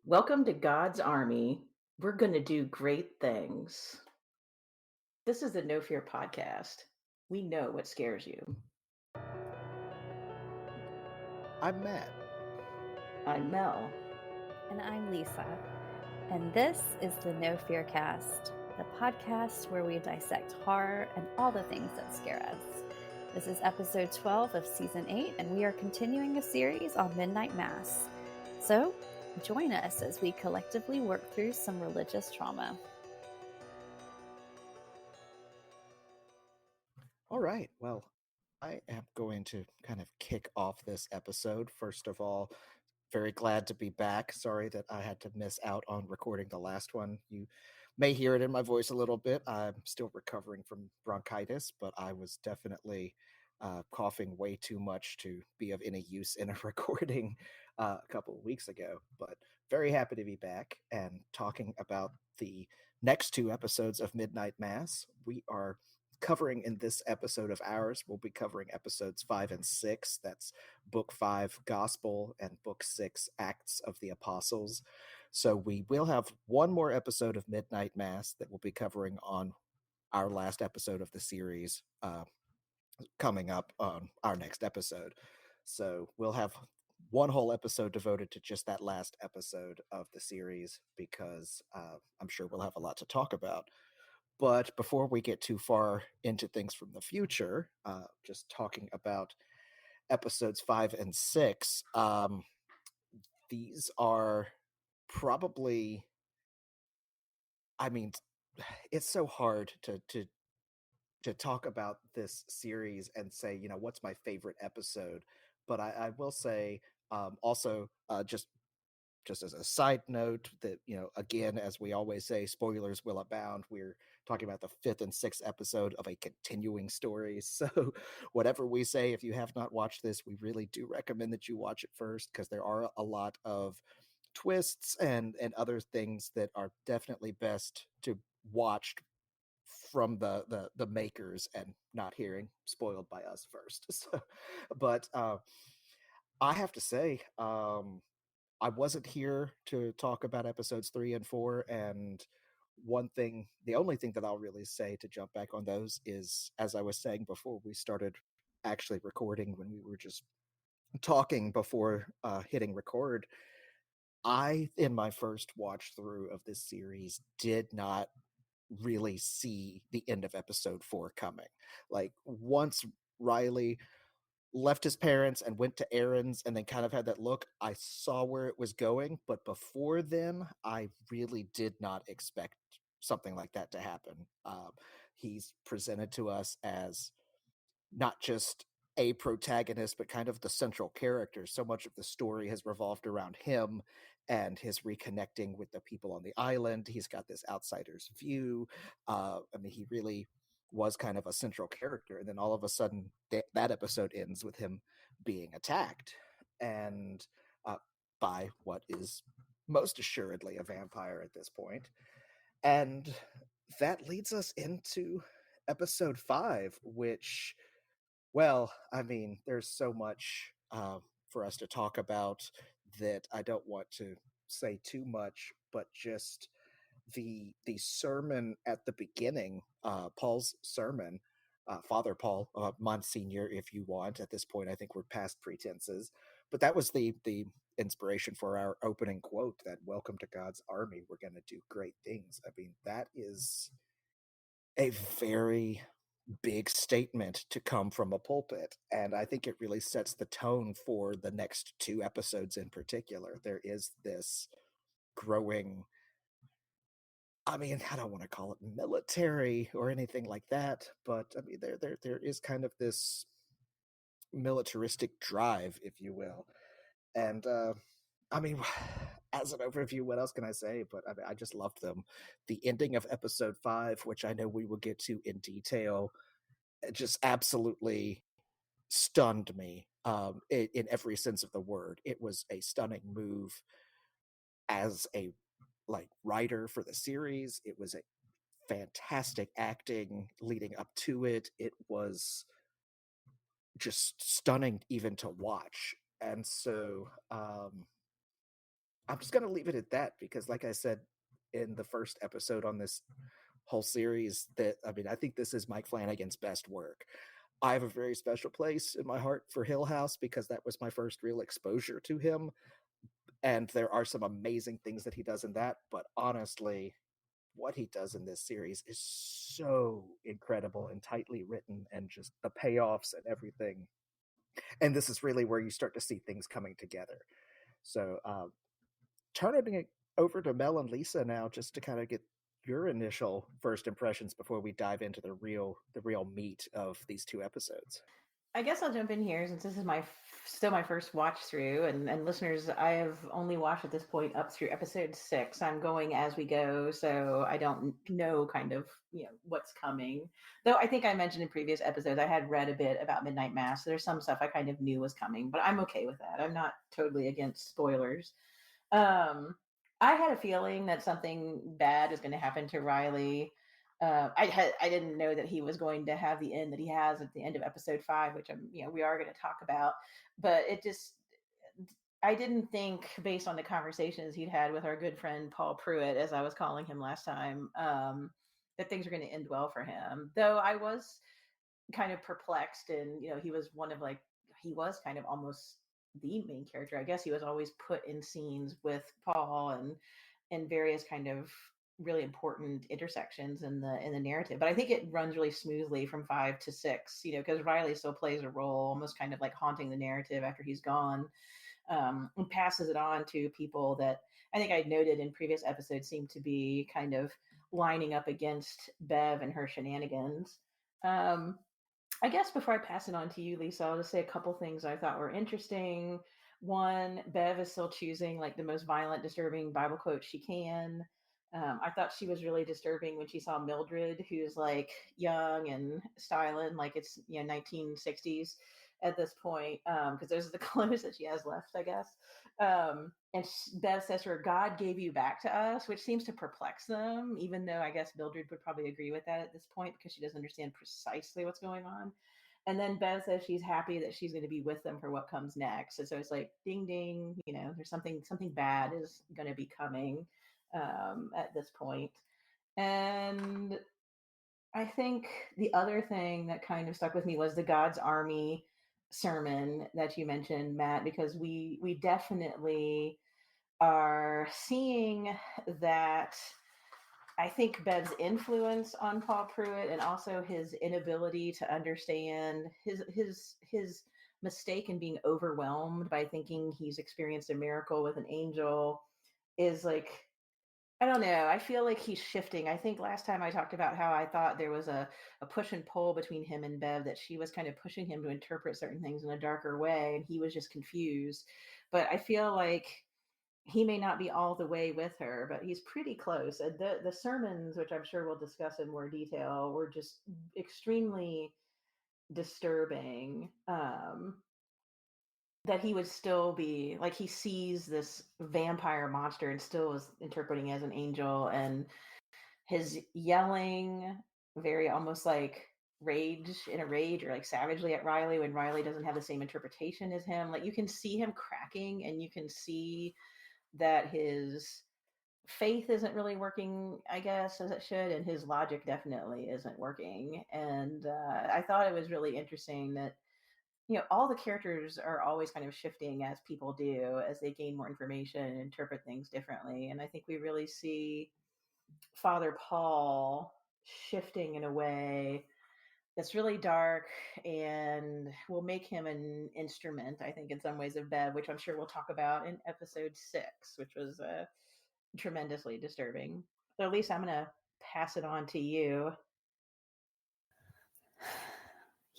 Welcome to God's Army. We're going to do great things. This is the No Fear podcast. We know what scares you. I'm Matt. I'm Mel. And I'm Lisa. And this is the No Fear Cast, the podcast where we dissect horror and all the things that scare us. This is episode 12 of season 8, and we are continuing a series on Midnight Mass. So join us as we collectively work through some religious trauma. All right. Well, I am going to kind of kick off this episode. First of all, very glad to be back. Sorry that I had to miss out on recording the last one. You may hear it in my voice a little bit. I'm still recovering from bronchitis, but I was definitely coughing way too much to be of any use in a recording a couple of weeks ago. But very happy to be back and talking about the next two episodes of Midnight Mass. We are covering in this episode of ours, we'll be covering episodes 5 and 6. That's book 5, Gospel, and book 6, Acts of the Apostles. So we will have one more episode of Midnight Mass that we'll be covering on our last episode of the series coming up on our next episode. So we'll have one whole episode devoted to just that last episode of the series because I'm sure we'll have a lot to talk about. But before we get too far into things from the future, just talking about episodes 5 and 6, these are probably, I mean, it's so hard to talk about this series and say, what's my favorite episode. But I will say, also, just as a side note that, again, as we always say, spoilers will abound. We're talking about the 5th and 6th episode of a continuing story. So whatever we say, if you have not watched this, we really do recommend that you watch it first, because there are a lot of twists and other things that are definitely best to watch from the makers and not hearing spoiled by us first. So, but I have to say, I wasn't here to talk about episodes 3 and 4, and the only thing that I'll really say to jump back on those is, as I was saying before we started actually recording, when we were just talking before hitting record, I, in my first watch through of this series, did not really see the end of episode 4 coming. Like, once Riley left his parents and went to errands and then kind of had that look, I saw where it was going. But before then, I really did not expect something like that to happen. He's presented to us as not just a protagonist, but kind of the central character. So much of the story has revolved around him and his reconnecting with the people on the island. He's got this outsider's view. I mean, he really was kind of a central character. And then all of a sudden, that episode ends with him being attacked and by what is most assuredly a vampire at this point. And that leads us into episode 5, which, well, I mean, there's so much for us to talk about that I don't want to say too much, but just the sermon at the beginning, Paul's sermon, Father Paul, Monsignor, if you want. At this point, I think we're past pretenses, but that was the inspiration for our opening quote: that "Welcome to God's army. We're going to do great things." I mean, that is a very big statement to come from a pulpit, and I think it really sets the tone for the next two episodes in particular. There is this growing, I mean, I don't want to call it military or anything like that, but I mean, there is kind of this militaristic drive, if you will. And I mean, as an overview, what else can I say? But I mean, I just loved them. The ending of episode 5, which I know we will get to in detail, it just absolutely stunned me, in every sense of the word. It was a stunning move as a writer for the series. It was a fantastic acting leading up to it. It was just stunning even to watch. And so I'm just gonna leave it at that because, like I said in the first episode on this whole series, that I mean, I think this is Mike Flanagan's best work. I have a very special place in my heart for Hill House because that was my first real exposure to him, and there are some amazing things that he does in that. But honestly, what he does in this series is so incredible and tightly written, and just the payoffs and everything. And this is really where you start to see things coming together. So, turning it over to Mel and Lisa now, just to kind of get your initial first impressions before we dive into the real meat of these two episodes. I guess I'll jump in here since this is still my first watch through, and listeners, I have only watched at this point up through episode 6. I'm going as we go, so I don't know kind of what's coming. Though I think I mentioned in previous episodes I had read a bit about Midnight Mass, so there's some stuff I kind of knew was coming, but I'm okay with that. I'm not totally against spoilers. Um, I had a feeling that something bad is going to happen to Riley. I didn't know that he was going to have the end that he has at the end of episode 5, which we are going to talk about. But I didn't think, based on the conversations he'd had with our good friend Paul Pruitt, as I was calling him last time, that things were going to end well for him. Though I was kind of perplexed, and he was he was kind of almost the main character. I guess he was always put in scenes with Paul and various kind of really important intersections in the narrative. But I think it runs really smoothly from 5 to 6, because Riley still plays a role, almost kind of like haunting the narrative after he's gone, and passes it on to people that I think I noted in previous episodes seem to be kind of lining up against Bev and her shenanigans. I guess before I pass it on to you, Lisa, I'll just say a couple things I thought were interesting. One, Bev is still choosing like the most violent, disturbing Bible quote she can. I thought she was really disturbing when she saw Mildred, who's like young and styling, like it's 1960s at this point, because those are the clothes that she has left, I guess. And Bev says to her, "God gave you back to us," which seems to perplex them, even though I guess Mildred would probably agree with that at this point because she doesn't understand precisely what's going on. And then Bev says she's happy that she's going to be with them for what comes next. And so it's like, ding, ding, there's something bad is going to be coming at this point. And I think the other thing that kind of stuck with me was the God's Army sermon that you mentioned, Matt, because we definitely are seeing that. I think Bev's influence on Paul Pruitt and also his inability to understand his mistake in being overwhelmed by thinking he's experienced a miracle with an angel is like, I don't know. I feel like he's shifting. I think last time I talked about how I thought there was a push and pull between him and Bev, that she was kind of pushing him to interpret certain things in a darker way, and he was just confused. But I feel like he may not be all the way with her, but he's pretty close. And the sermons, which I'm sure we'll discuss in more detail, were just extremely disturbing. That he would still be like, he sees this vampire monster and still is interpreting as an angel, and his yelling very almost like rage or like savagely at Riley when Riley doesn't have the same interpretation as him. Like you can see him cracking, and you can see that his faith isn't really working, I guess, as it should, and his logic definitely isn't working. And I thought it was really interesting that all the characters are always kind of shifting as people do, as they gain more information and interpret things differently. And I think we really see Father Paul shifting in a way that's really dark and will make him an instrument, I think, in some ways of Bev, which I'm sure we'll talk about in episode 6, which was tremendously disturbing. So, Lisa, I'm going to pass it on to you.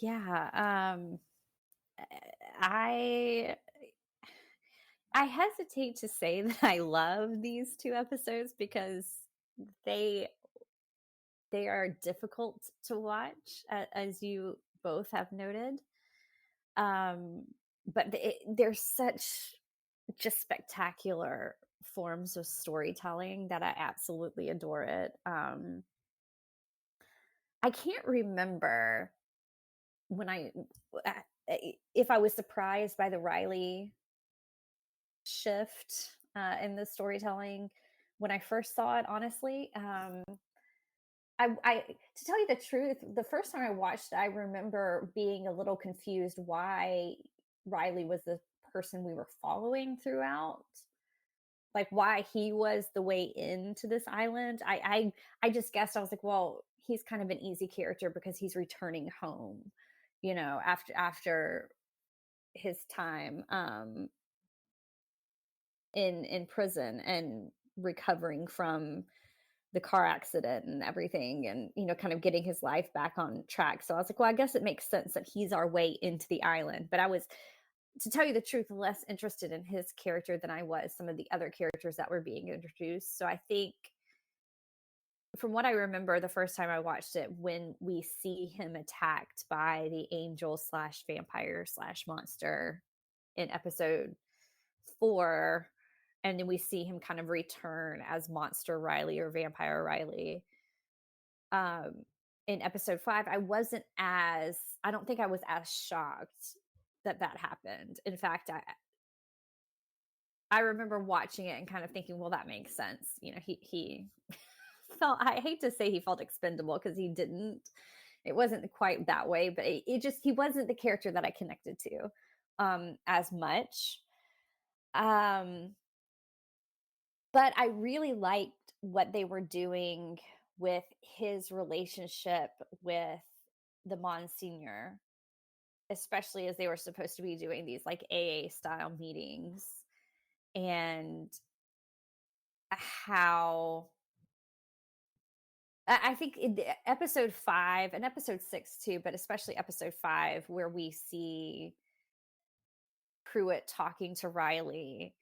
Yeah, I hesitate to say that I love these two episodes because they are difficult to watch, as you both have noted. But they're such just spectacular forms of storytelling that I absolutely adore it. I can't remember when if I was surprised by the Riley shift. in the storytelling when I first saw it, honestly. To tell you the truth, the first time I watched it, I remember being a little confused why Riley was the person we were following throughout, like why he was the way into this island. I just guessed, I was like, well, he's kind of an easy character because he's returning home, after his time in prison and recovering from the car accident and everything, and kind of getting his life back on track. So I was like, well, I guess it makes sense that he's our way into the island. But I was, to tell you the truth, less interested in his character than I was some of the other characters that were being introduced. So I think, from what I remember, the first time I watched it, when we see him attacked by the angel slash vampire slash monster in episode 4, and then we see him kind of return as Monster Riley or Vampire Riley in episode 5, I don't think I was as shocked that happened. In fact, I remember watching it and kind of thinking, well, that makes sense. He felt, I hate to say he felt expendable, because he didn't. It wasn't quite that way, but he wasn't the character that I connected to as much. But I really liked what they were doing with his relationship with the Monsignor, especially as they were supposed to be doing these like AA style meetings, and how I think in episode 5 and episode 6 too, but especially episode 5, where we see Pruitt talking to Riley,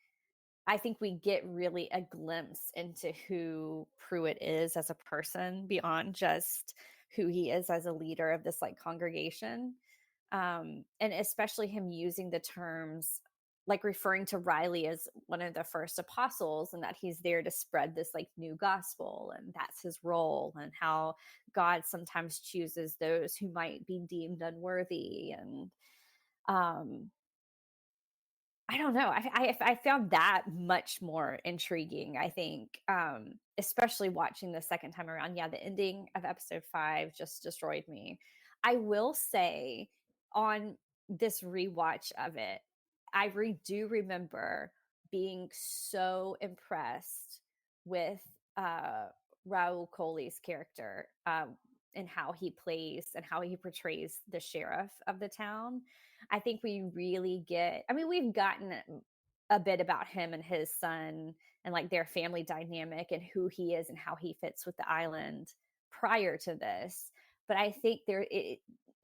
I think we get really a glimpse into who Pruitt is as a person beyond just who he is as a leader of this like congregation. And especially him using the terms, like referring to Riley as one of the first apostles, and that he's there to spread this like new gospel, and that's his role, and how God sometimes chooses those who might be deemed unworthy. And I don't know. I found that much more intriguing, I think, especially watching the second time around. Yeah, the ending of episode 5 just destroyed me. I will say, on this rewatch of it, do remember being so impressed with Raul Coley's character, and how he plays and how he portrays the sheriff of the town. I think we really we've gotten a bit about him and his son and like their family dynamic and who he is and how he fits with the island prior to this. But I think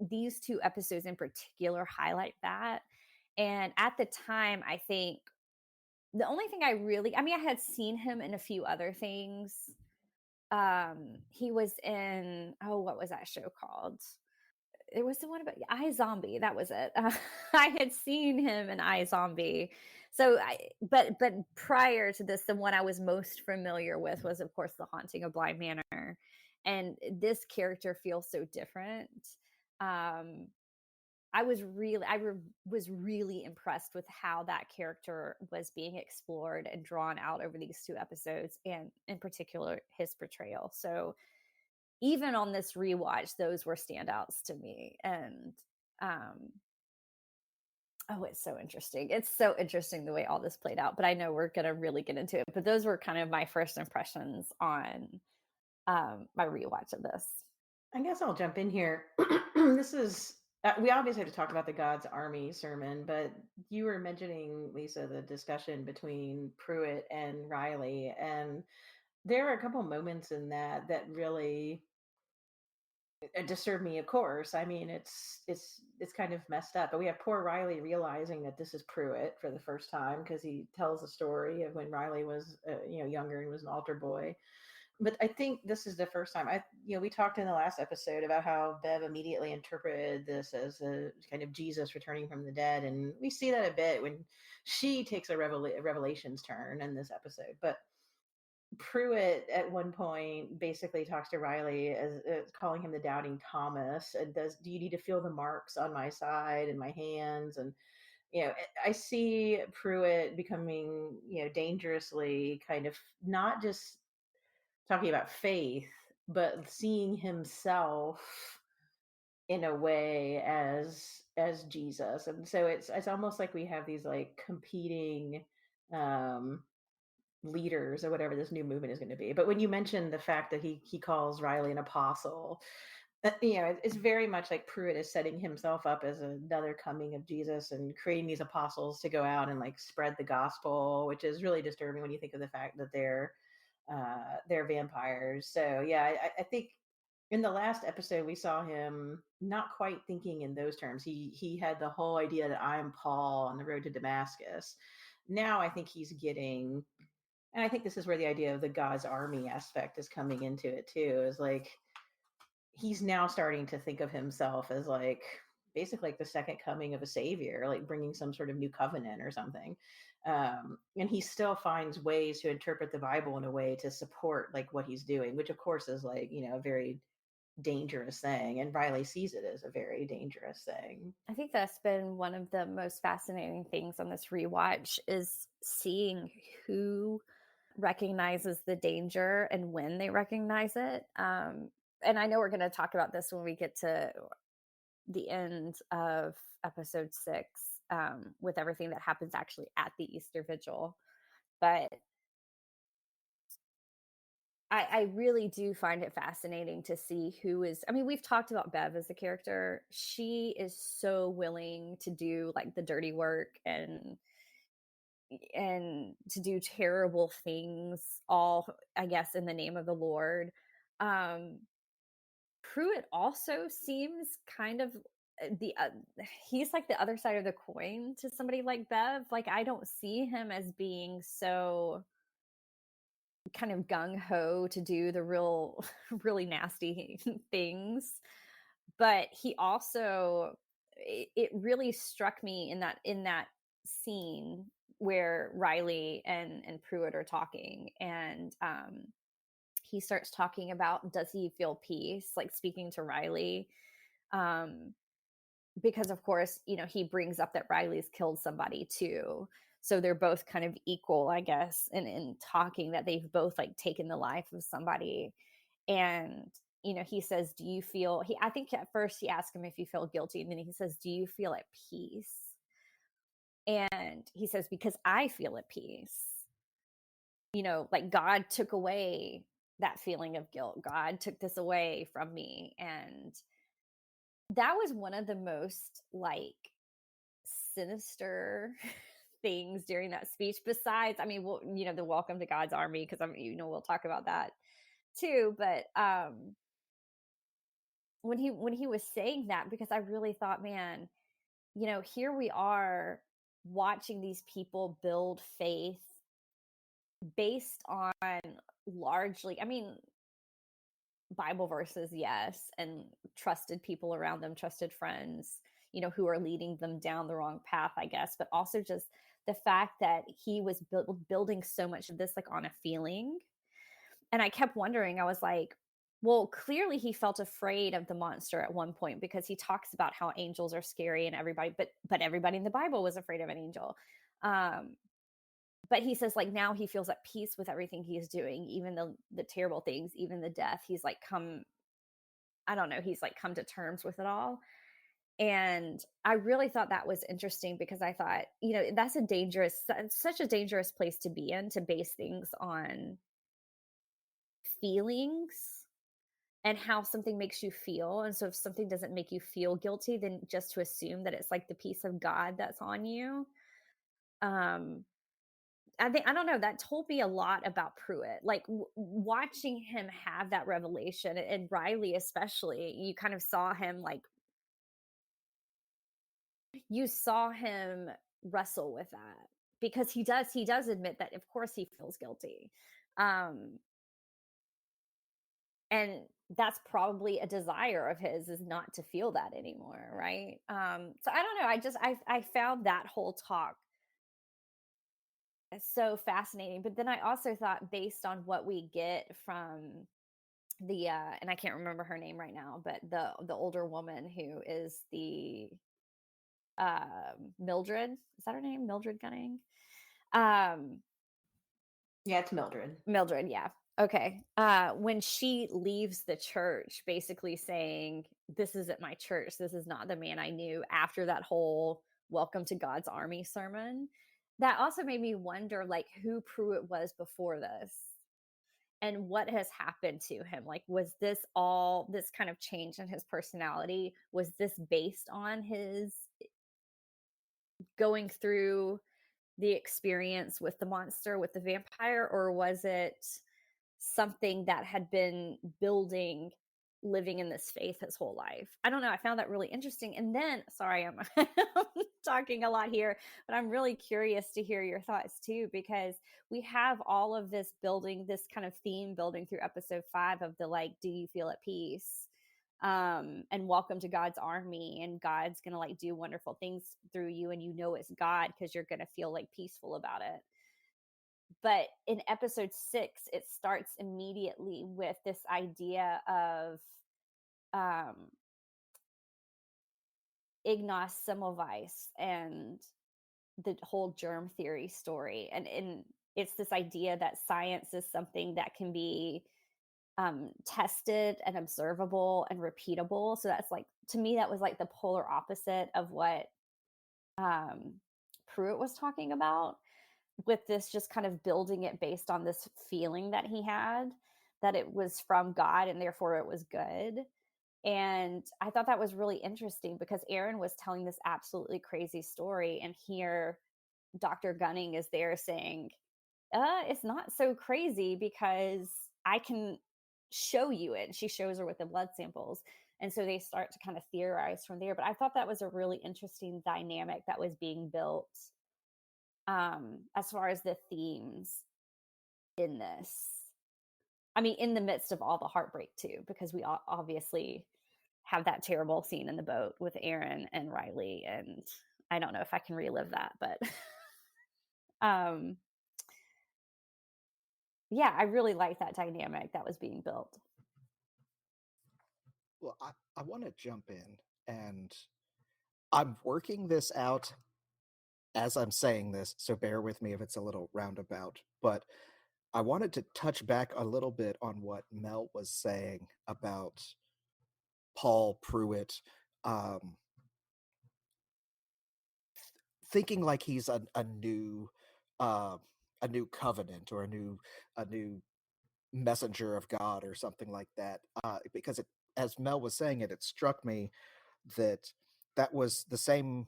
these 2 episodes in particular highlight that. And at the time, I think the only thing I had seen him in a few other things. He was in, what was that show called? It was the one about iZombie. That was it. I had seen him in iZombie. So, but prior to this, the one I was most familiar with was, of course, The Haunting of Bly Manor, and this character feels so different. I was really impressed with how that character was being explored and drawn out over these 2 episodes, and in particular his portrayal. So even on this rewatch, those were standouts to me. And it's so interesting. It's so interesting the way all this played out. But I know we're gonna really get into it. But those were kind of my first impressions on my rewatch of this. I guess I'll jump in here. This is we obviously have to talk about the God's Army sermon, but you were mentioning, Lisa, the discussion between Pruitt and Riley, and there are a couple moments in that really disturbed me. Of course, I mean it's kind of messed up, but we have poor Riley realizing that this is Pruitt for the first time, because he tells the story of when Riley was younger and was an altar boy. But I think this is the first time we talked in the last episode about how Bev immediately interpreted this as a kind of Jesus returning from the dead. And we see that a bit when she takes a revelations turn in this episode. But Pruitt at one point basically talks to Riley as calling him the doubting Thomas, and do you need to feel the marks on my side and my hands? And I see Pruitt becoming, dangerously kind of not just talking about faith, but seeing himself in a way as Jesus. And so it's almost like we have these like competing um leaders or whatever this new movement is going to be. But when you mentioned the fact that he calls Riley an apostle, it's very much like Pruitt is setting himself up as another coming of Jesus and creating these apostles to go out and like spread the gospel, which is really disturbing when you think of the fact that they're vampires. So yeah, I think in the last episode we saw him not quite thinking in those terms. He had the whole idea that I'm Paul on the road to Damascus. Now I think he's getting, and I think this is where the idea of the God's army aspect is coming into it too, is like he's now starting to think of himself as like basically like the second coming of a savior, like bringing some sort of new covenant or something. And he still finds ways to interpret the Bible in a way to support like what he's doing, which of course is like, a very dangerous thing. And Riley sees it as a very dangerous thing. I think that's been one of the most fascinating things on this rewatch is seeing who recognizes the danger and when they recognize it. And I know we're going to talk about this when we get to the end of episode 6, with everything that happens actually at the Easter Vigil. But I really do find it fascinating to see who is, I mean, we've talked about Bev as a character. She is so willing to do like the dirty work and to do terrible things, all, I guess, in the name of the Lord. Pruitt also seems kind of he's like the other side of the coin to somebody like Bev. Like, I don't see him as being so kind of gung-ho to do the real really nasty things, but he also, it really struck me in that scene where Riley and Pruitt are talking, and he starts talking about, does he feel peace, like speaking to Riley, um because of course, he brings up that Riley's killed somebody too. So they're both kind of equal, I guess, in talking, that they've both like taken the life of somebody. And, he says, do you feel, I think at first he asked him if you feel guilty. And then he says, do you feel at peace? And he says, because I feel at peace. Like God took away that feeling of guilt. God took this away from me. And that was one of the most like sinister things during that speech, besides, I mean, the welcome to God's army, because we'll talk about that too. But when he was saying that, because I really thought, man, here we are watching these people build faith based on largely, I mean, Bible verses, yes, and trusted people around them, trusted friends, who are leading them down the wrong path, I guess, but also just the fact that he was building so much of this like on a feeling. And I kept wondering, I was like, well, clearly he felt afraid of the monster at one point, because he talks about how angels are scary and everybody, but everybody in the Bible was afraid of an angel. But he says, like, now he feels at peace with everything he is doing, even the terrible things, even the death. He's like I don't know, he's like come to terms with it all. And I really thought that was interesting, because I thought, that's such a dangerous place to be in, to base things on feelings and how something makes you feel. And so if something doesn't make you feel guilty, then just to assume that it's like the peace of God that's on you. I don't know, that told me a lot about Pruitt. Like, watching him have that revelation, and Riley especially, you kind of saw him like, you saw him wrestle with that, because he does admit that of course he feels guilty. And that's probably a desire of his, is not to feel that anymore, right? So I don't know, I found that whole talk so fascinating. But then I also thought, based on what we get from the and I can't remember her name right now, but the older woman who is the Mildred. Is that her name? Mildred Gunning? Yeah, it's Mildred. Mildred, yeah. Okay. When she leaves the church, basically saying, "This isn't my church. This is not the man I knew," after that whole Welcome to God's Army sermon, that also made me wonder, like, who Pruitt was before this and what has happened to him. Like, was this all this kind of change in his personality? Was this based on his going through the experience with the monster, with the vampire, or was it something that had been building, living in this faith his whole life? I don't know. I found that really interesting. And then, sorry, I'm talking a lot here, but I'm really curious to hear your thoughts too, because we have all of this building, this kind of theme building through episode 5 of the, like, do you feel at peace? And welcome to God's army, and God's gonna, like, do wonderful things through you, and you know it's God because you're gonna feel, like, peaceful about it. But in episode 6, it starts immediately with this idea of Ignaz Semmelweis and the whole germ theory story. And it's this idea that science is something that can be tested and observable and repeatable. So that's, like, to me, that was like the polar opposite of what Pruitt was talking about, with this just kind of building it based on this feeling that he had, that it was from God and therefore it was good. And I thought that was really interesting because Aaron was telling this absolutely crazy story, and here Dr. Gunning is there saying, it's not so crazy because I can show you it. And she shows her with the blood samples. And so they start to kind of theorize from there. But I thought that was a really interesting dynamic that was being built as far as the themes in this. I mean, in the midst of all the heartbreak too, because we obviously have that terrible scene in the boat with Aaron and Riley. And I don't know if I can relive that, but yeah, I really like that dynamic that was being built. Well, I want to jump in, and I'm working this out as I'm saying this, so bear with me if it's a little roundabout. But I wanted to touch back a little bit on what Mel was saying about Paul Pruitt, um, thinking like he's uh, a new covenant or a new messenger of God or something like that. Because as Mel was saying it struck me that that was the same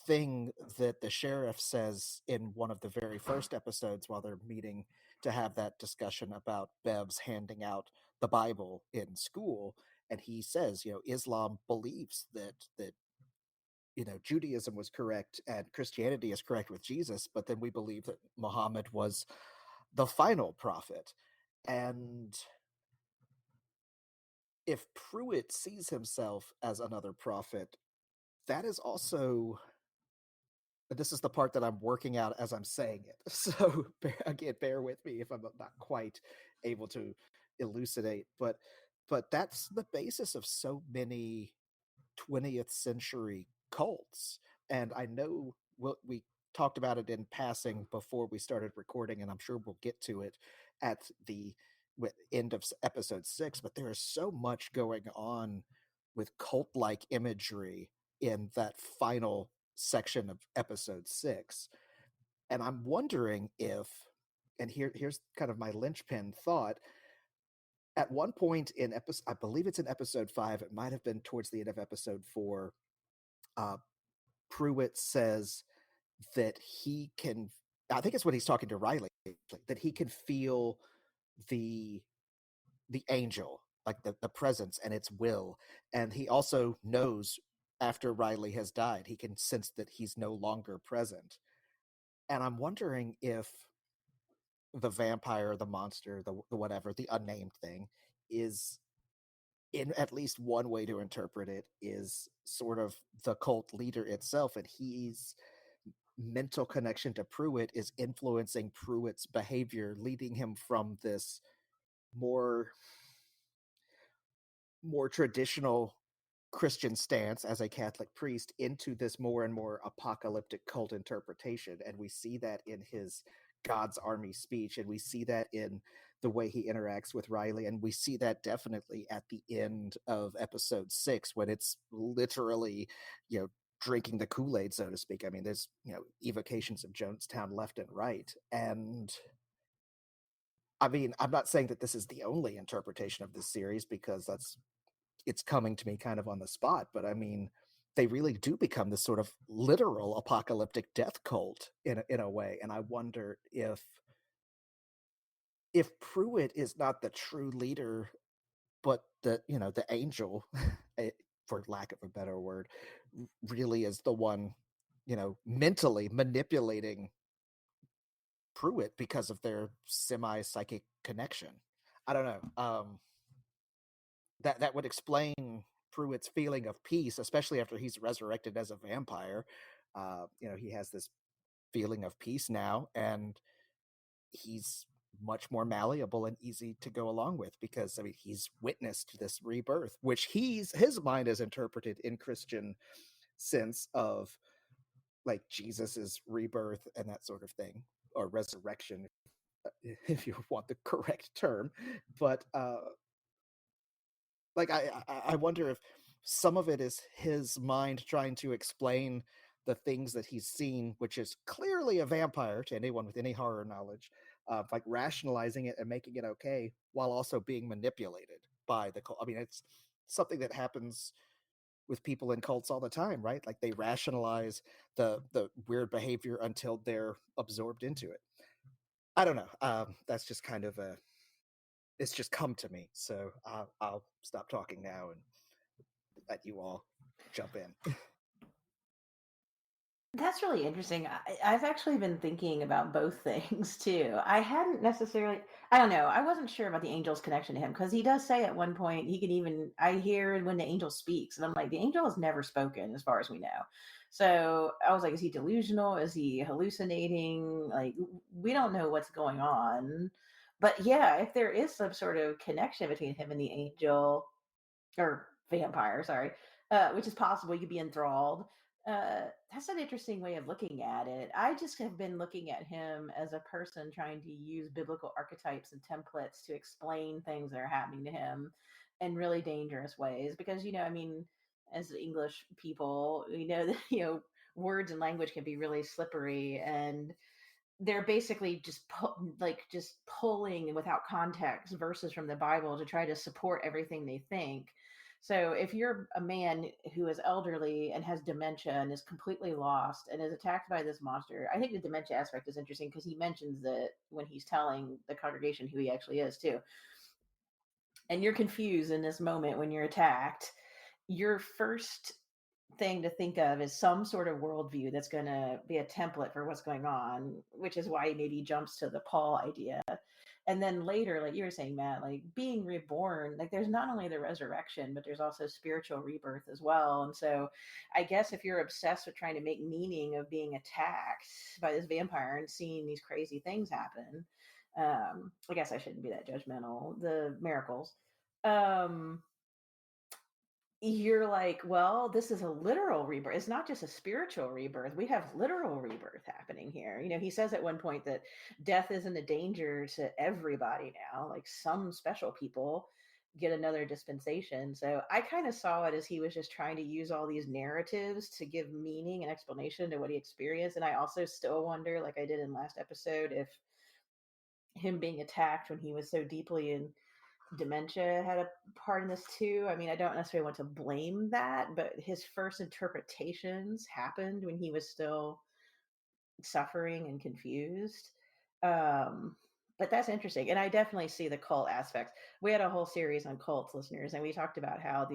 thing that the sheriff says in one of the very first episodes while they're meeting to have that discussion about Bev's handing out the Bible in school. And he says, Islam believes that Judaism was correct and Christianity is correct with Jesus, but then we believe that Muhammad was the final prophet. And if Pruitt sees himself as another prophet, that is also, this is the part that I'm working out as I'm saying it. So again, bear with me if I'm not quite able to elucidate, but that's the basis of so many 20th century cults. And I know we talked about it in passing before we started recording, and I'm sure we'll get to it at the end of episode 6, but there is so much going on with cult-like imagery in that final section of episode 6. And I'm wondering if, and here's kind of my linchpin thought, at one point in episode, I believe it's in episode 5, it might have been towards the end of episode 4, Pruitt says that he can, I think it's when he's talking to Riley, that he can feel the angel, like the presence and its will. And he also knows after Riley has died, he can sense that he's no longer present. And I'm wondering if the vampire, the monster, the whatever, the unnamed thing is, in at least one way to interpret it, is sort of the cult leader itself, and he's mental connection to Pruitt is influencing Pruitt's behavior, leading him from this more traditional Christian stance as a Catholic priest into this more and more apocalyptic cult interpretation. And we see that in his God's Army speech, and we see that in the way he interacts with Riley, and we see that definitely at the end of episode 6 when it's literally, drinking the Kool-Aid, so to speak. I mean, there's, evocations of Jonestown left and right. And I mean, I'm not saying that this is the only interpretation of this series, because it's coming to me kind of on the spot, but I mean, they really do become this sort of literal apocalyptic death cult in a way. And I wonder if Pruitt is not the true leader, but the angel, for lack of a better word, really is the one, mentally manipulating Pruitt because of their semi-psychic connection. I don't know. That would explain Pruitt's feeling of peace, especially after he's resurrected as a vampire. He has this feeling of peace now, and he's much more malleable and easy to go along with, because I mean, he's witnessed this rebirth, which his mind is interpreted in Christian sense of like Jesus's rebirth and that sort of thing, or resurrection, if you want the correct term. But like I wonder if some of it is his mind trying to explain the things that he's seen, which is clearly a vampire to anyone with any horror knowledge, like rationalizing it and making it okay, while also being manipulated by the cult. I mean, it's something that happens with people in cults all the time, right? Like they rationalize the weird behavior until they're absorbed into it. I don't know. That's just kind of it's just come to me. So I'll stop talking now and let you all jump in. That's really interesting. I've actually been thinking about both things too. I hadn't necessarily, I don't know, I wasn't sure about the angel's connection to him, because he does say at one point he can even, I hear when the angel speaks, and I'm like, the angel has never spoken as far as we know. So I was like, is he delusional? Is he hallucinating? Like, we don't know what's going on. But yeah, if there is some sort of connection between him and the angel, or vampire, sorry, which is possible. You could be enthralled. That's an interesting way of looking at it. I just have been looking at him as a person trying to use biblical archetypes and templates to explain things that are happening to him in really dangerous ways. Because, I mean, as English people, we know that, words and language can be really slippery, and they're basically just pulling without context verses from the Bible to try to support everything they think. So if you're a man who is elderly and has dementia and is completely lost and is attacked by this monster, I think the dementia aspect is interesting, because he mentions that when he's telling the congregation who he actually is too. And you're confused in this moment when you're attacked, your first thing to think of is some sort of worldview that's going to be a template for what's going on, which is why he maybe jumps to the Paul idea. And then later, like you were saying, Matt, like being reborn, like there's not only the resurrection, but there's also spiritual rebirth as well. And so I guess if you're obsessed with trying to make meaning of being attacked by this vampire and seeing these crazy things happen, I guess I shouldn't be that judgmental, the miracles. Um, you're like, well, this is a literal rebirth. It's not just a spiritual rebirth. We have literal rebirth happening here. He says at one point that death isn't a danger to everybody now. Like some special people get another dispensation. So I kind of saw it as he was just trying to use all these narratives to give meaning and explanation to what he experienced. And I also still wonder, like I did in last episode, if him being attacked when he was so deeply in dementia had a part in this too. I mean, I don't necessarily want to blame that, but his first interpretations happened when he was still suffering and confused. Um, but that's interesting. And I definitely see the cult aspects. We had a whole series on cults, listeners, and we talked about how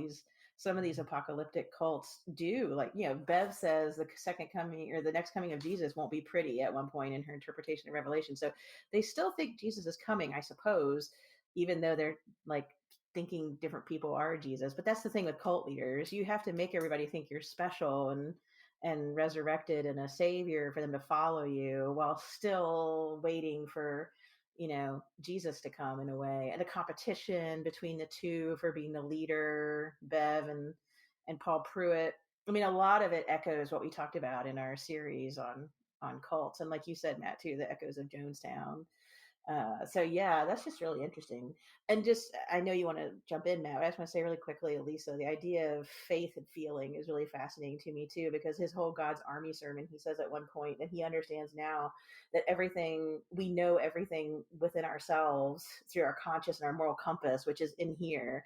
some of these apocalyptic cults do, like, Bev says the second coming or the next coming of Jesus won't be pretty at one point in her interpretation of Revelation. So they still think Jesus is coming, I suppose, even though they're like thinking different people are Jesus. But that's the thing with cult leaders. You have to make everybody think you're special and resurrected and a savior for them to follow you, while still waiting for Jesus to come, in a way. And the competition between the two for being the leader, Bev and Paul Pruitt. I mean, a lot of it echoes what we talked about in our series on cults, and like you said, Matt, too, the echoes of Jonestown. So yeah, that's just really interesting. And just, I know you want to jump in, Matt. I just want to say really quickly, Elisa, the idea of faith and feeling is really fascinating to me too, because his whole God's Army sermon, he says at one point that he understands now that everything we know, everything within ourselves through our conscious and our moral compass, which is in here.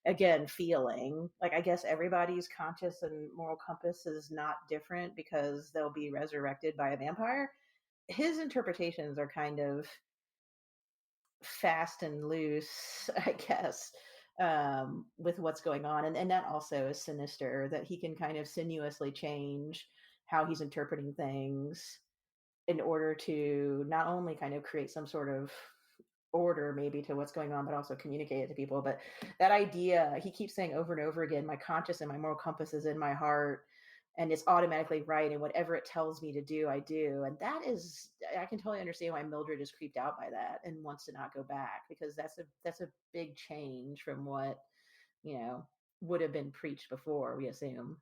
Again, feeling like, I guess everybody's conscious and moral compass is not different because they'll be resurrected by a vampire. His interpretations are kind of fast and loose, I guess, with what's going on. And that also is sinister, that he can kind of sinuously change how he's interpreting things in order to not only kind of create some sort of order maybe to what's going on, but also communicate it to people. But that idea, he keeps saying over and over again, my conscious and my moral compass is in my heart, and it's automatically right, and whatever it tells me to do, I do. And that is, I can totally understand why Mildred is creeped out by that and wants to not go back, because that's a big change from what, you know, would have been preached before, we assume.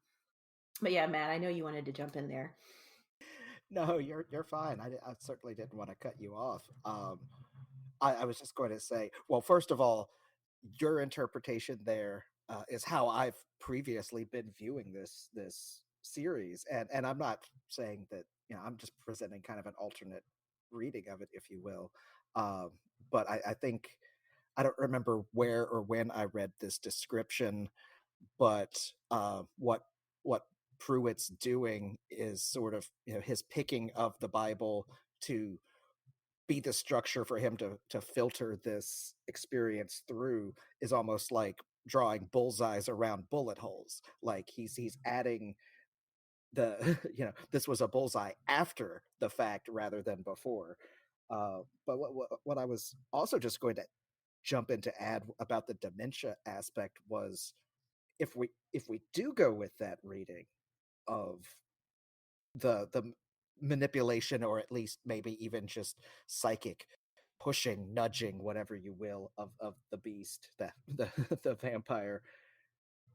But yeah, Matt, I know you wanted to jump in there. No, you're fine. I certainly didn't want to cut you off. I was just going to say, well, first of all, your interpretation there is how I've previously been viewing this series, and I'm not saying that, I'm just presenting kind of an alternate reading of it, if you will. Um, but I think I don't remember where or when I read this description, but what Pruitt's doing is sort of, his picking of the Bible to be the structure for him to filter this experience through is almost like drawing bullseyes around bullet holes. Like he's adding the this was a bullseye after the fact rather than before. But what I was also just going to jump in to add about the dementia aspect was, if we do go with that reading of the manipulation, or at least maybe even just psychic pushing, nudging, whatever you will, of the beast, the vampire,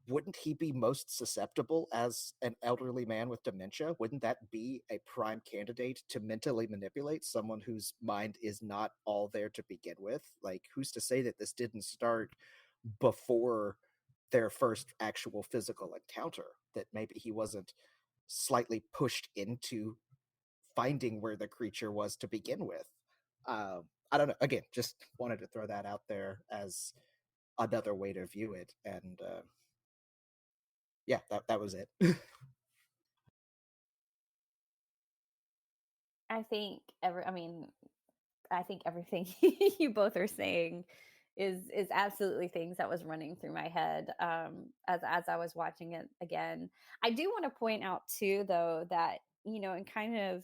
wouldn't he be most susceptible as an elderly man with dementia? Wouldn't that be a prime candidate to mentally manipulate someone whose mind is not all there to begin with? Like, who's to say that this didn't start before their first actual physical encounter? That maybe he wasn't slightly pushed into finding where the creature was to begin with. I don't know. Again, just wanted to throw that out there as another way to view it. And yeah, that was it. I think I think everything you both are saying is absolutely things that was running through my head as I was watching it again. I do want to point out too, though, that and kind of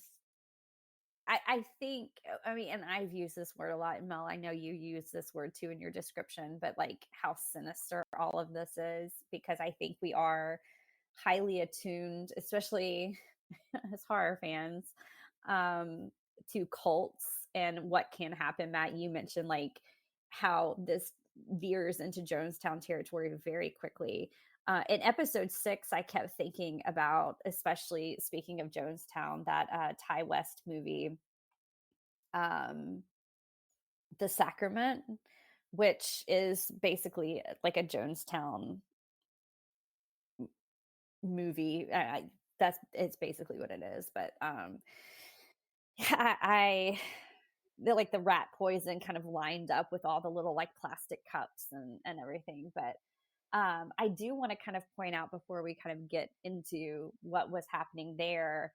I think, and I've used this word a lot, and Mel, I know you use this word too in your description, but like how sinister all of this is, because I think we are highly attuned, especially as horror fans, um, to cults and what can happen. Matt, you mentioned like how this veers into Jonestown territory very quickly. In episode 6, I kept thinking about, especially speaking of Jonestown, that Ty West movie, The Sacrament, which is basically like a Jonestown movie. It's basically what it is. But I like the rat poison kind of lined up with all the little like plastic cups and everything. But I do want to kind of point out, before we kind of get into what was happening there,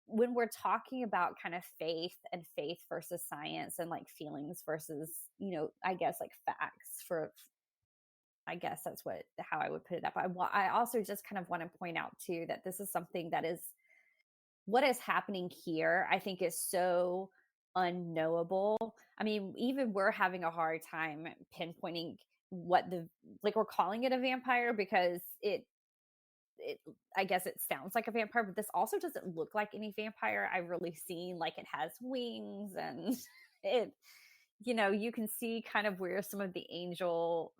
when we're talking about kind of faith and faith versus science, and like feelings versus, I guess like facts, for I guess that's how I would put it up. I also just kind of want to point out too that this is something that is what is happening here, I think, is so unknowable. I mean, even we're having a hard time pinpointing what we're calling it a vampire, because it I guess it sounds like a vampire, but this also doesn't look like any vampire I've really seen. Like, it has wings, and it, you can see kind of where some of the angel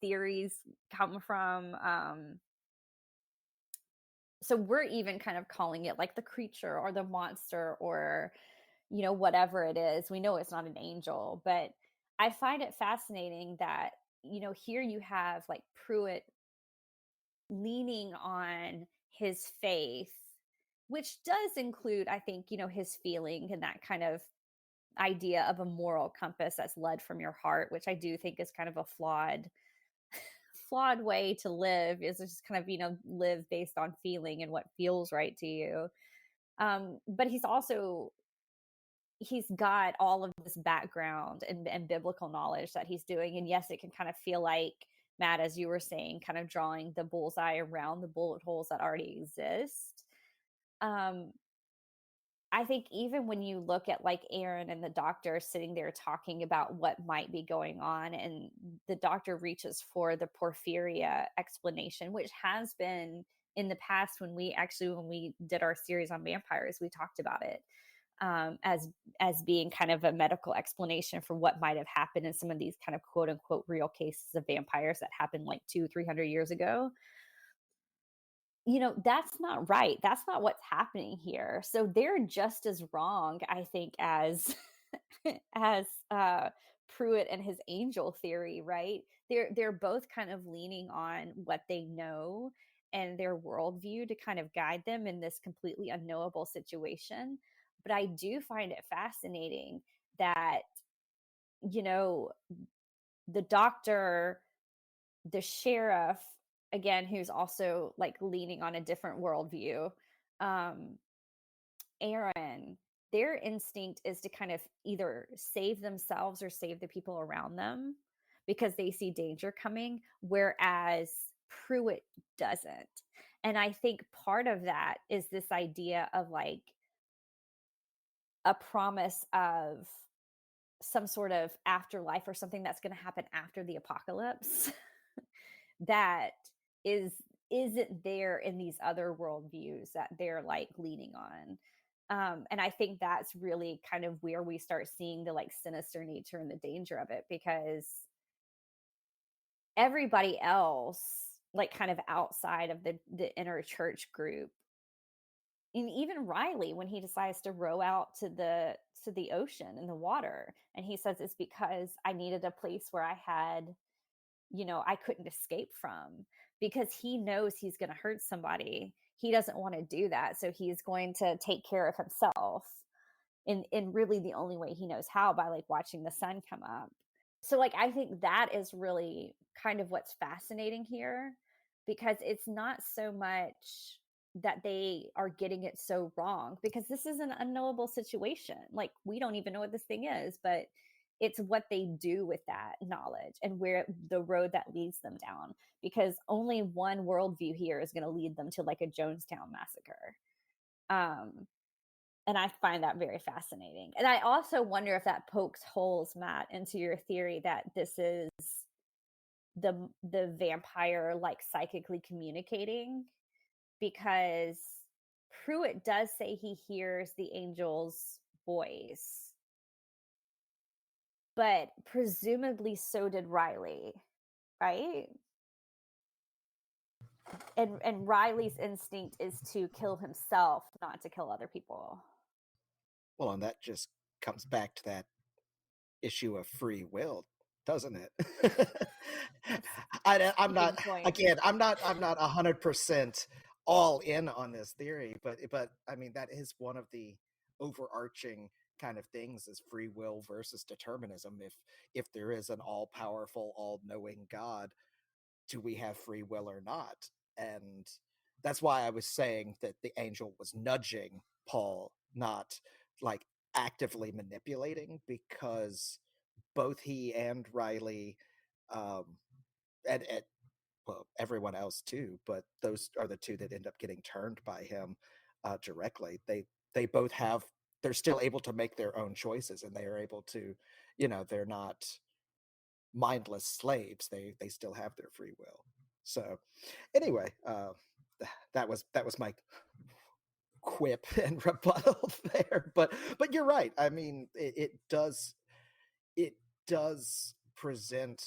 theories come from. So we're even kind of calling it like the creature or the monster or, whatever it is. We know it's not an angel, but I find it fascinating that, here you have like Pruitt leaning on his faith, which does include, I think, his feeling and that kind of idea of a moral compass that's led from your heart, which I do think is kind of a flawed way to live, is just kind of, live based on feeling and what feels right to you. But he's got all of this background and biblical knowledge that he's doing. And yes, it can kind of feel like, Matt, as you were saying, kind of drawing the bullseye around the bullet holes that already exist. I think even when you look at like Aaron and the doctor sitting there talking about what might be going on, and the doctor reaches for the porphyria explanation, which has been in the past when we did our series on vampires, we talked about it as being kind of a medical explanation for what might have happened in some of these kind of quote unquote real cases of vampires that happened like 200-300 years ago. That's not right. That's not what's happening here. So they're just as wrong, I think, as as Pruitt and his angel theory, right? They're both kind of leaning on what they know and their worldview to kind of guide them in this completely unknowable situation. But I do find it fascinating that, the doctor, the sheriff, again, who's also like leaning on a different worldview, Aaron, their instinct is to kind of either save themselves or save the people around them because they see danger coming, whereas Pruitt doesn't. And I think part of that is this idea of like a promise of some sort of afterlife or something that's going to happen after the apocalypse that isn't there in these other worldviews that they're like leaning on. And I think that's really kind of where we start seeing the like sinister nature and the danger of it, because everybody else, like kind of outside of the inner church group, and even Riley, when he decides to row out to the ocean and the water, and he says it's because I needed a place where I had, I couldn't escape from, because he knows he's going to hurt somebody. He doesn't want to do that. So he's going to take care of himself in really the only way he knows how, by like watching the sun come up. So like, I think that is really kind of what's fascinating here, because it's not so much that they are getting it so wrong, because this is an unknowable situation. Like, we don't even know what this thing is, but it's what they do with that knowledge and where the road that leads them down, because only one worldview here is going to lead them to like a Jonestown massacre. And I find that very fascinating. And I also wonder if that pokes holes, Matt, into your theory that this is the vampire like psychically communicating, because Pruitt does say he hears the angel's voice, but presumably so did Riley, right? And Riley's instinct is to kill himself, not to kill other people. Well, and that just comes back to that issue of free will, doesn't it? I'm not, again, I'm not 100% all in on this theory, but I mean, that is one of the overarching kind of things, is free will versus determinism. If there is an all-powerful, all-knowing God, do we have free will or not? And that's why I was saying that the angel was nudging Paul, not like actively manipulating, because both he and Riley, and well, everyone else too, but those are the two that end up getting turned by him directly. They both have, they're still able to make their own choices, and they are able to, they're not mindless slaves. They still have their free will. So anyway, that was my quip and rebuttal there. But you're right. I mean, it does present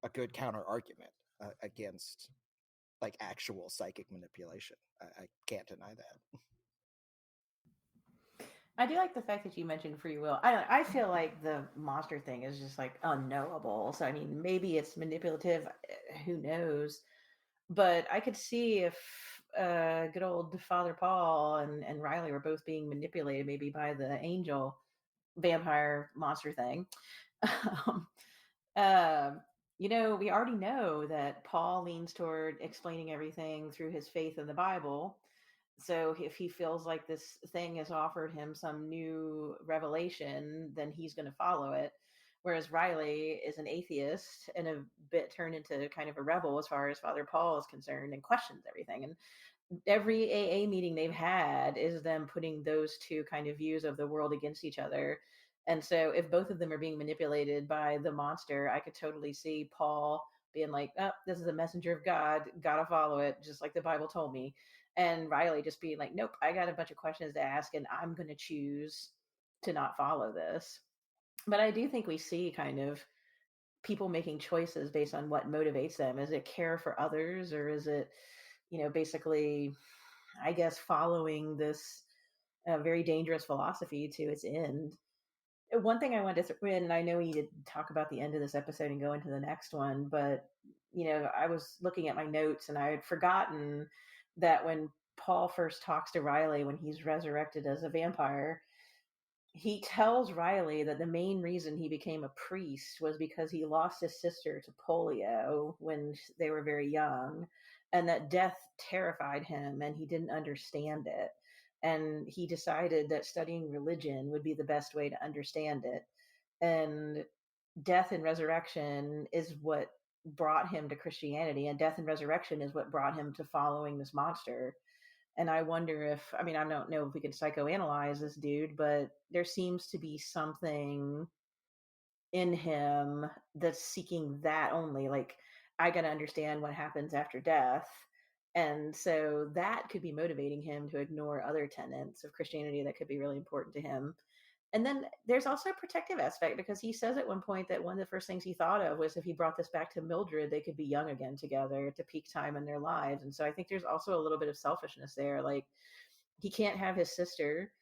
a good counter argument against like actual psychic manipulation. I can't deny that. I do like the fact that you mentioned free will. I feel like the monster thing is just like unknowable. So I mean, maybe it's manipulative. Who knows? But I could see if good old Father Paul and Riley were both being manipulated, maybe by the angel vampire monster thing. um, um, we already know that Paul leans toward explaining everything through his faith in the Bible. So if he feels like this thing has offered him some new revelation, then he's going to follow it. Whereas Riley is an atheist and a bit turned into kind of a rebel as far as Father Paul is concerned and questions everything. And every AA meeting they've had is them putting those two kind of views of the world against each other. And so if both of them are being manipulated by the monster, I could totally see Paul being like, oh, this is a messenger of God, gotta follow it, just like the Bible told me. And Riley just being like, nope, I got a bunch of questions to ask, and I'm going to choose to not follow this. But I do think we see kind of people making choices based on what motivates them. Is it care for others, or is it, basically, I guess, following this very dangerous philosophy to its end? One thing I wanted to throw in, and I know we need to talk about the end of this episode and go into the next one, but I was looking at my notes and I had forgotten that when Paul first talks to Riley when he's resurrected as a vampire, he tells Riley that the main reason he became a priest was because he lost his sister to polio when they were very young, and that death terrified him and he didn't understand it. And he decided that studying religion would be the best way to understand it. And death and resurrection is what brought him to Christianity, and death and resurrection is what brought him to following this monster. And I wonder if, I mean, I don't know if we could psychoanalyze this dude, but there seems to be something in him that's seeking that only. Like, I got to understand what happens after death. And so that could be motivating him to ignore other tenets of Christianity that could be really important to him. And then there's also a protective aspect, because he says at one point that one of the first things he thought of was if he brought this back to Mildred, they could be young again together at the peak time in their lives. And so I think there's also a little bit of selfishness there. Like, he can't have his sister,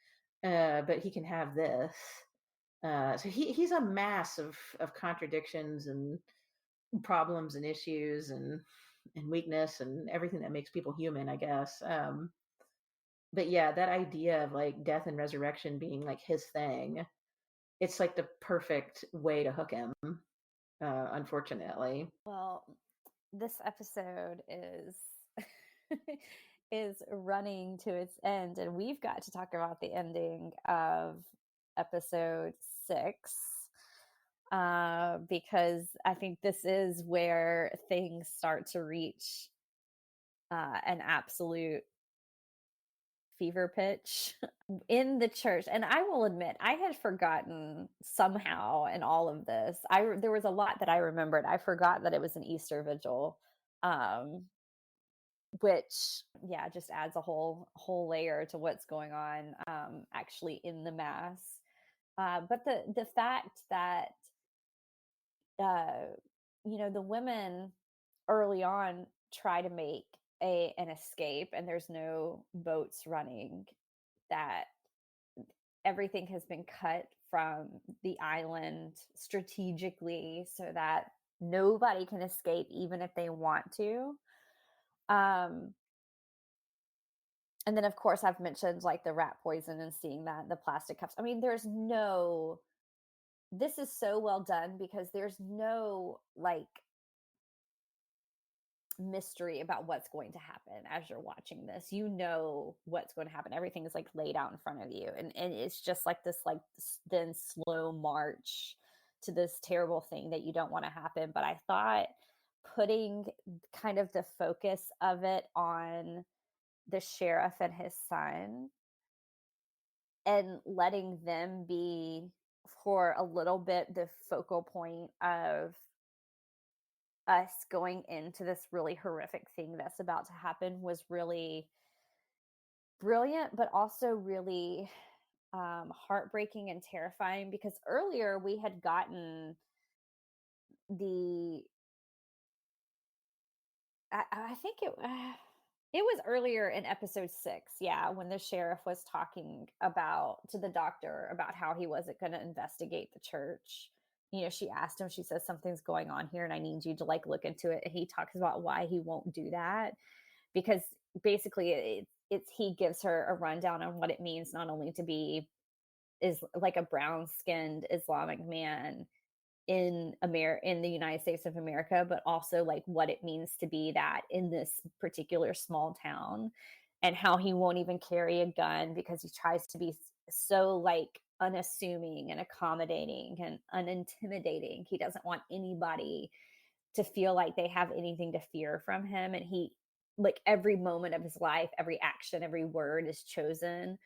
but he can have this. So he's a mass of contradictions and problems and issues and weakness and everything that makes people human, I guess. But yeah, that idea of like death and resurrection being like his thing, it's like the perfect way to hook him, unfortunately. Well, this episode is is running to its end, and we've got to talk about the ending of episode 6, because I think this is where things start to reach an absolute fever pitch in the church. And I will admit, I had forgotten somehow in all of this. There was a lot that I remembered. I forgot that it was an Easter vigil, um, which just adds a whole layer to what's going on actually in the mass. But the fact that the women early on try to make an escape, and there's no boats running, that everything has been cut from the island strategically so that nobody can escape even if they want to. And then of course I've mentioned like the rat poison and seeing that, the plastic cups. I mean, this is so well done because there's no like mystery about what's going to happen as you're watching this. You know what's going to happen. Everything is like laid out in front of you, and it's just like this like then slow march to this terrible thing that you don't want to happen. But I thought putting kind of the focus of it on the sheriff and his son and letting them be for a little bit the focal point of us going into this really horrific thing that's about to happen was really brilliant, but also really heartbreaking and terrifying, because earlier we had gotten the I think it was earlier in episode 6, yeah, when the sheriff was talking about to the doctor about how he wasn't going to investigate the church. She asked him, she says, something's going on here and I need you to like look into it. And he talks about why he won't do that, because basically it's he gives her a rundown on what it means not only to be is like a brown skinned Islamic man in the United States of America, but also like what it means to be that in this particular small town, and how he won't even carry a gun because he tries to be so like unassuming and accommodating and unintimidating. He doesn't want anybody to feel like they have anything to fear from him, and he like every moment of his life, every action, every word is chosen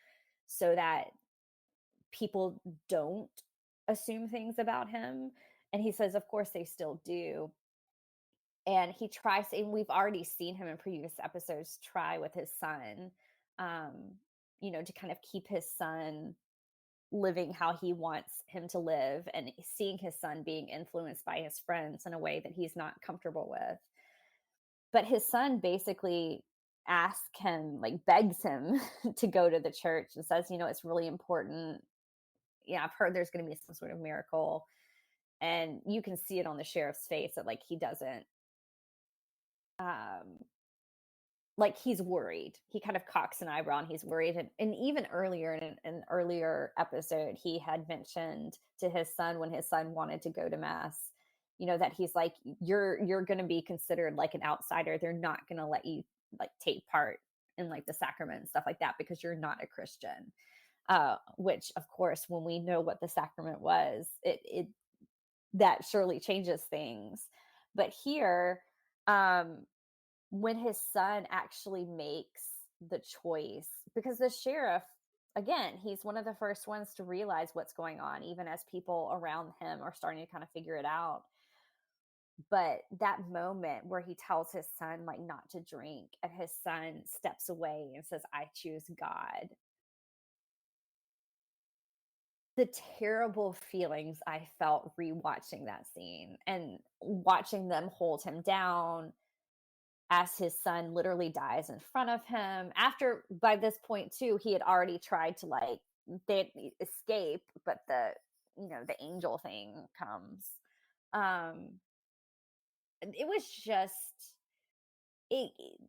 so that people don't assume things about him. And he says, of course, they still do. And he tries, and we've already seen him in previous episodes try with his son, um, to kind of keep his son living how he wants him to live, and seeing his son being influenced by his friends in a way that he's not comfortable with. But his son basically asks him, like begs him to go to the church and says, it's really important. Yeah, I've heard there's going to be some sort of miracle. And you can see it on the sheriff's face that like he doesn't um like he's worried. He kind of cocks an eyebrow and he's worried. And even earlier in an earlier episode, he had mentioned to his son when his son wanted to go to mass, that he's like, you're going to be considered like an outsider. They're not going to let you like take part in like the sacrament and stuff like that because you're not a Christian. Which of course, when we know what the sacrament was, it that surely changes things. But here, when his son actually makes the choice, because the sheriff, again, he's one of the first ones to realize what's going on, even as people around him are starting to kind of figure it out. But that moment where he tells his son like not to drink, and his son steps away and says, I choose God, the terrible feelings I felt rewatching that scene and watching them hold him down as his son literally dies in front of him. After, by this point too, he had already tried to like they escape, but the angel thing comes. Um it was just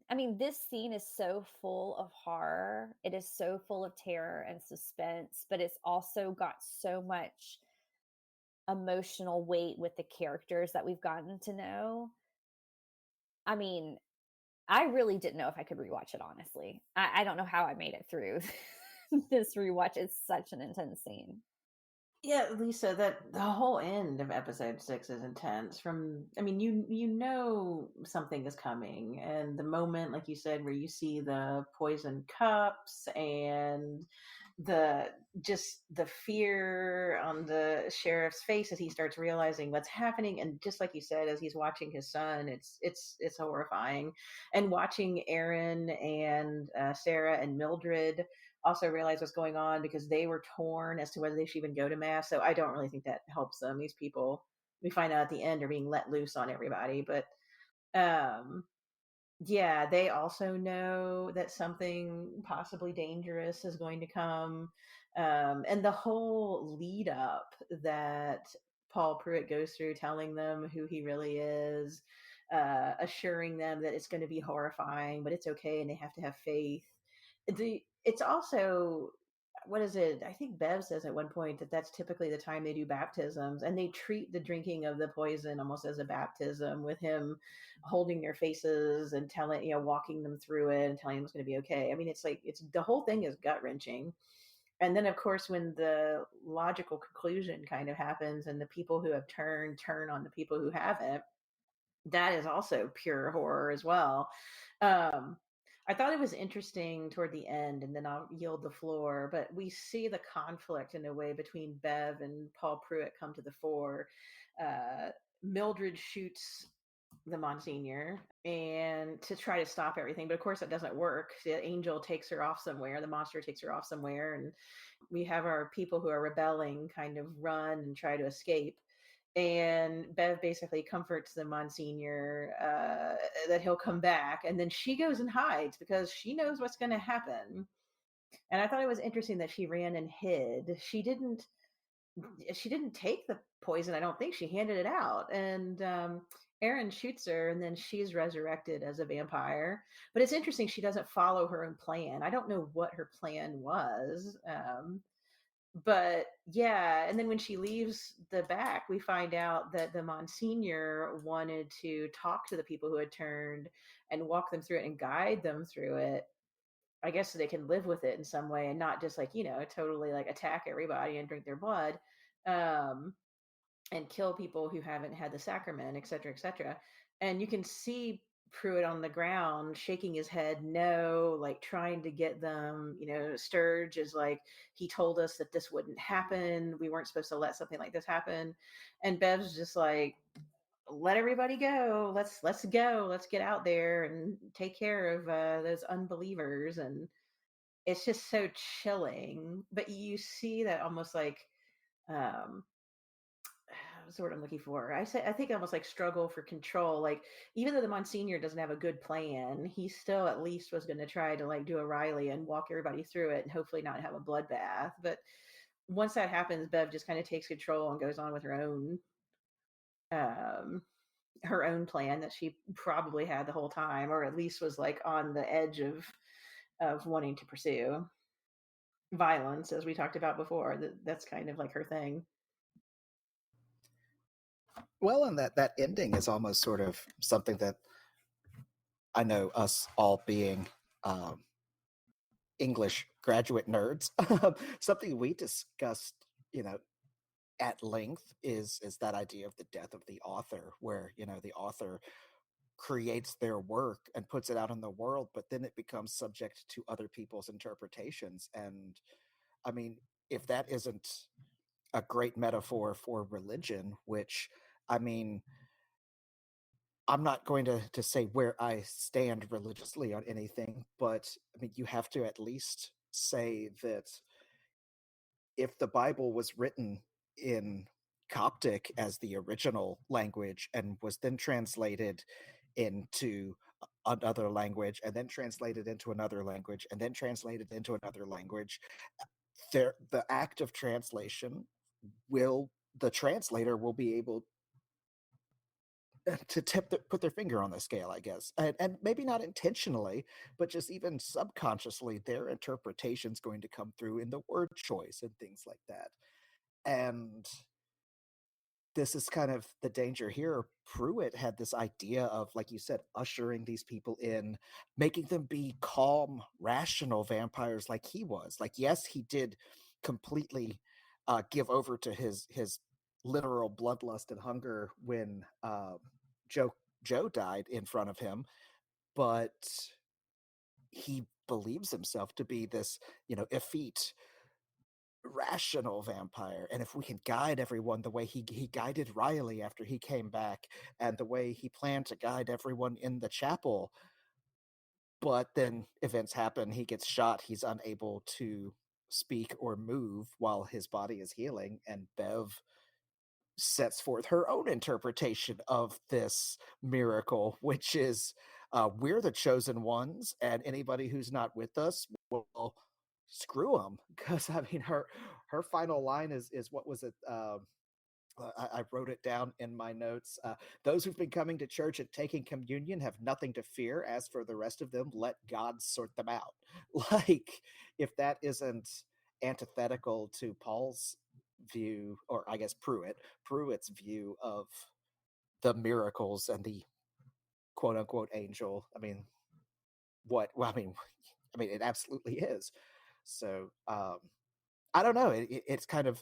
I mean, this scene is so full of horror. It is so full of terror and suspense, but it's also got so much emotional weight with the characters that we've gotten to know. I mean, I really didn't know if I could rewatch it, honestly. I don't know how I made it through this rewatch. It's such an intense scene. Yeah, Lisa, that the whole end of episode 6 is intense. I mean, you know something is coming, and the moment, like you said, where you see the poison cups and the fear on the sheriff's face as he starts realizing what's happening, and just like you said, as he's watching his son, it's horrifying. And watching Aaron and Sarah and Mildred also realize what's going on because they were torn as to whether they should even go to mass. So I don't really think that helps them. These people, we find out at the end, are being let loose on everybody. But um, yeah, they also know that something possibly dangerous is going to come. And the whole lead up that Paul Pruitt goes through, telling them who he really is, assuring them that it's going to be horrifying, but it's okay and they have to have faith. It's also, what is it? I think Bev says at one point that that's typically the time they do baptisms, and they treat the drinking of the poison almost as a baptism, with him holding their faces and telling, walking them through it and telling them it's going to be okay. I mean, it's like, it's the whole thing is gut wrenching. And then, of course, when the logical conclusion kind of happens and the people who have turn on the people who haven't, that is also pure horror as well. Um, I thought it was interesting toward the end, and then I'll yield the floor, but we see the conflict in a way between Bev and Paul Pruitt come to the fore. Uh, Mildred shoots the Monsignor and to try to stop everything, but of course that doesn't work. The angel takes her off somewhere, the monster takes her off somewhere, and we have our people who are rebelling kind of run and try to escape. And Bev basically comforts the Monsignor that he'll come back, and then she goes and hides because she knows what's going to happen. And I thought it was interesting that she ran and hid. She didn't take the poison. I don't think she handed it out. And Aaron shoots her, and then she's resurrected as a vampire. But it's interesting she doesn't follow her own plan. I don't know what her plan was. But yeah, and then when she leaves the back, we find out that the Monsignor wanted to talk to the people who had turned and walk them through it and guide them through it. I guess so they can live with it in some way and not just like, totally like attack everybody and drink their blood. Um, and kill people who haven't had the sacrament, et cetera, et cetera. And you can see Pruitt on the ground shaking his head no, like trying to get them. Sturge is like, he told us that this wouldn't happen, we weren't supposed to let something like this happen. And Bev's just like, let everybody go, let's go, let's get out there and take care of those unbelievers. And it's just so chilling, but you see that almost like, um what's the word I'm looking for? I think almost like struggle for control. Like, even though the Monsignor doesn't have a good plan, he still at least was going to try to like do a Riley and walk everybody through it and hopefully not have a bloodbath. But once that happens, Bev just kind of takes control and goes on with um, her own plan that she probably had the whole time, or at least was like on the edge of wanting to pursue violence, as we talked about before. That's kind of like her thing. Well, and that ending is almost sort of something that I know, us all being English graduate nerds, something we discussed, at length is that idea of the death of the author, where the author creates their work and puts it out in the world, but then it becomes subject to other people's interpretations. And I mean, if that isn't a great metaphor for religion, which, I mean, I'm not going to say where I stand religiously on anything, but I mean, you have to at least say that if the Bible was written in Coptic as the original language and was then translated into another language and then translated into another language and then translated into another language, the act of translation will the translator will be able to put their finger on the scale, I guess, and maybe not intentionally, but just even subconsciously, their interpretation's going to come through in the word choice and things like that. And this is kind of the danger here. Pruitt had this idea of, like you said, ushering these people in, making them be calm, rational vampires like he was. Like, yes, he did completely give over to his literal bloodlust and hunger when Joe died in front of him, but he believes himself to be this, effete, rational vampire. And if we can guide everyone the way he guided Riley after he came back, and the way he planned to guide everyone in the chapel, but then events happen, he gets shot, he's unable to speak or move while his body is healing, and Bev sets forth her own interpretation of this miracle, which is, we're the chosen ones, and anybody who's not with us, will screw them. Because I mean, her final line is what was it? I wrote it down in my notes. Those who've been coming to church and taking communion have nothing to fear. As for the rest of them, let God sort them out. Like, if that isn't antithetical to Paul's view, or I guess Pruitt's view of the miracles and the quote unquote angel, I mean, what? Well, I mean, it absolutely is. So, I don't know. It's kind of,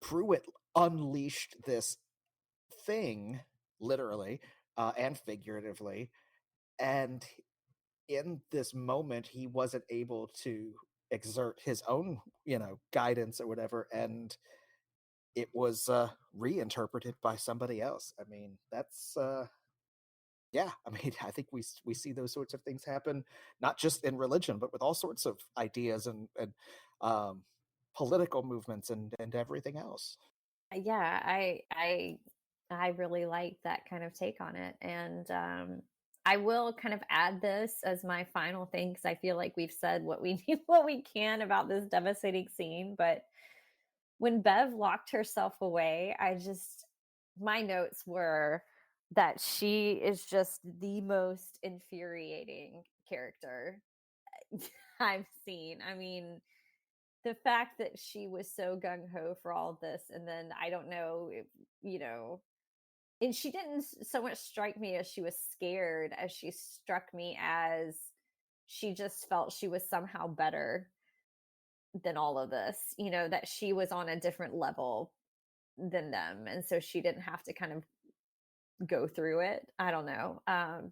Pruitt unleashed this thing, literally and figuratively, and in this moment, he wasn't able to exert his own, guidance or whatever, and it was reinterpreted by somebody else. I mean, that's yeah. I mean, I think we see those sorts of things happen not just in religion, but with all sorts of ideas and um, political movements and everything else. Yeah, I really like that kind of take on it, and I will kind of add this as my final thing because I feel like we've said what we need, what we can about this devastating scene. But when Bev locked herself away, my notes were that she is just the most infuriating character I've seen. I mean, the fact that she was so gung ho for all of this, and then I don't know if, you know, and she didn't so much strike me as she was scared as she struck me as she just felt she was somehow better than all of this, that she was on a different level than them. And so she didn't have to kind of go through it. I don't know.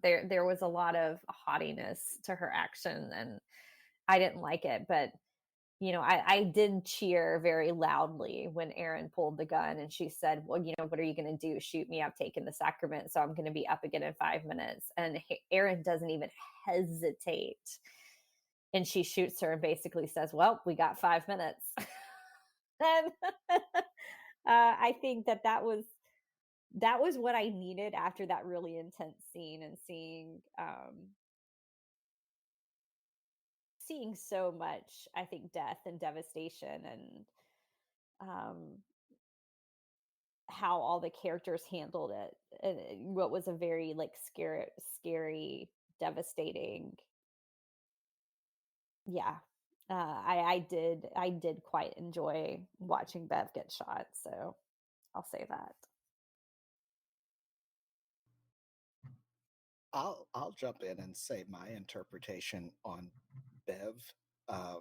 There was a lot of haughtiness to her action, and I didn't like it. But I did cheer very loudly when Erin pulled the gun and she said, "Well, what are you going to do? Shoot me? I've taken the sacrament, so I'm going to be up again in 5 minutes." And Erin doesn't even hesitate, and she shoots her and basically says, "Well, we got 5 minutes." And I think that was what I needed after that really intense scene, and seeing so much, I think, death and devastation, and um, how all the characters handled it. And what was a very like scary, devastating. Yeah, I did quite enjoy watching Bev get shot. So I'll say that. I'll jump in and say my interpretation on Bev um,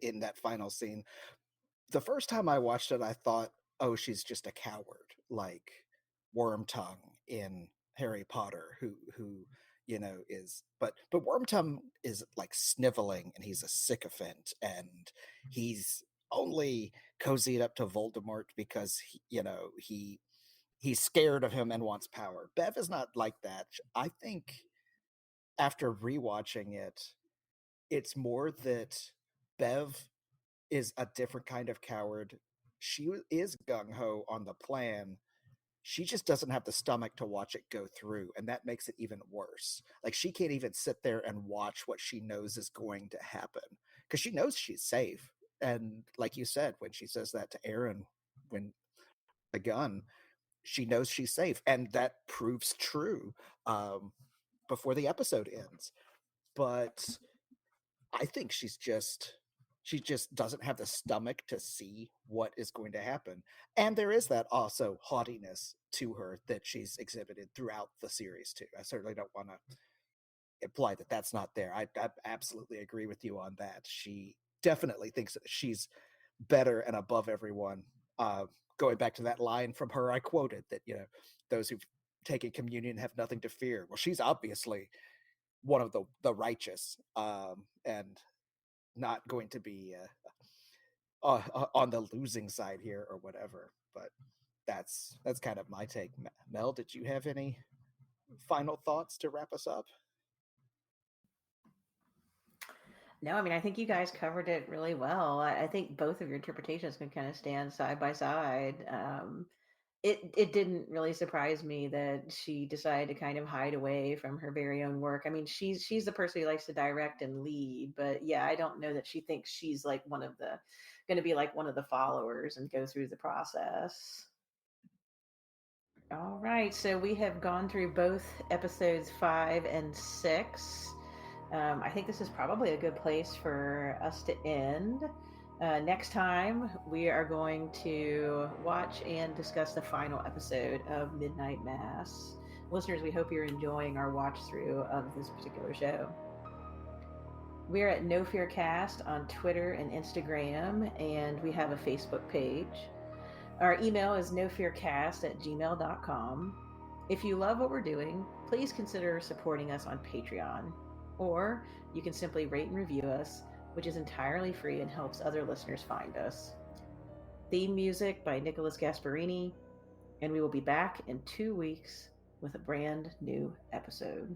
in that final scene. The first time I watched it, I thought, oh, she's just a coward, like Wormtongue in Harry Potter, who is but Wormtongue is like sniveling and he's a sycophant and he's only cozied up to Voldemort because he's scared of him and wants power. Bev is not like that. I think after rewatching it, it's more that Bev is a different kind of coward. She is gung ho on the plan. She just doesn't have the stomach to watch it go through, and that makes it even worse. Like she can't even sit there and watch what she knows is going to happen because she knows she's safe. And like you said, when she says that to Aaron, when the gun, she knows she's safe, and that proves true um, before the episode ends. But I think she just doesn't have the stomach to see what is going to happen. And there is that also haughtiness to her that she's exhibited throughout the series too. I certainly don't want to imply that that's not there. I absolutely agree with you on that. She definitely thinks that she's better and above everyone. Going back to that line from her I quoted that, those who've taken communion have nothing to fear. Well, she's obviously one of the righteous, and not going to be on the losing side here or whatever. But that's kind of my take. Mel, did you have any final thoughts to wrap us up? No, I mean, I think you guys covered it really well. I think both of your interpretations can kind of stand side by side. It didn't really surprise me that she decided to kind of hide away from her very own work. I mean, she's the person who likes to direct and lead, but yeah, I don't know that she thinks she's like going to be like one of the followers and go through the process. All right, so we have gone through both episodes 5 and 6. I think this is probably a good place for us to end. Next time, we are going to watch and discuss the final episode of Midnight Mass. Listeners, we hope you're enjoying our watch through of this particular show. We're at No Fear Cast on Twitter and Instagram, and we have a Facebook page. Our email is nofearcast@gmail.com. If you love what we're doing, please consider supporting us on Patreon. Or you can simply rate and review us, which is entirely free and helps other listeners find us. Theme music by Nicholas Gasparini, and we will be back in 2 weeks with a brand new episode.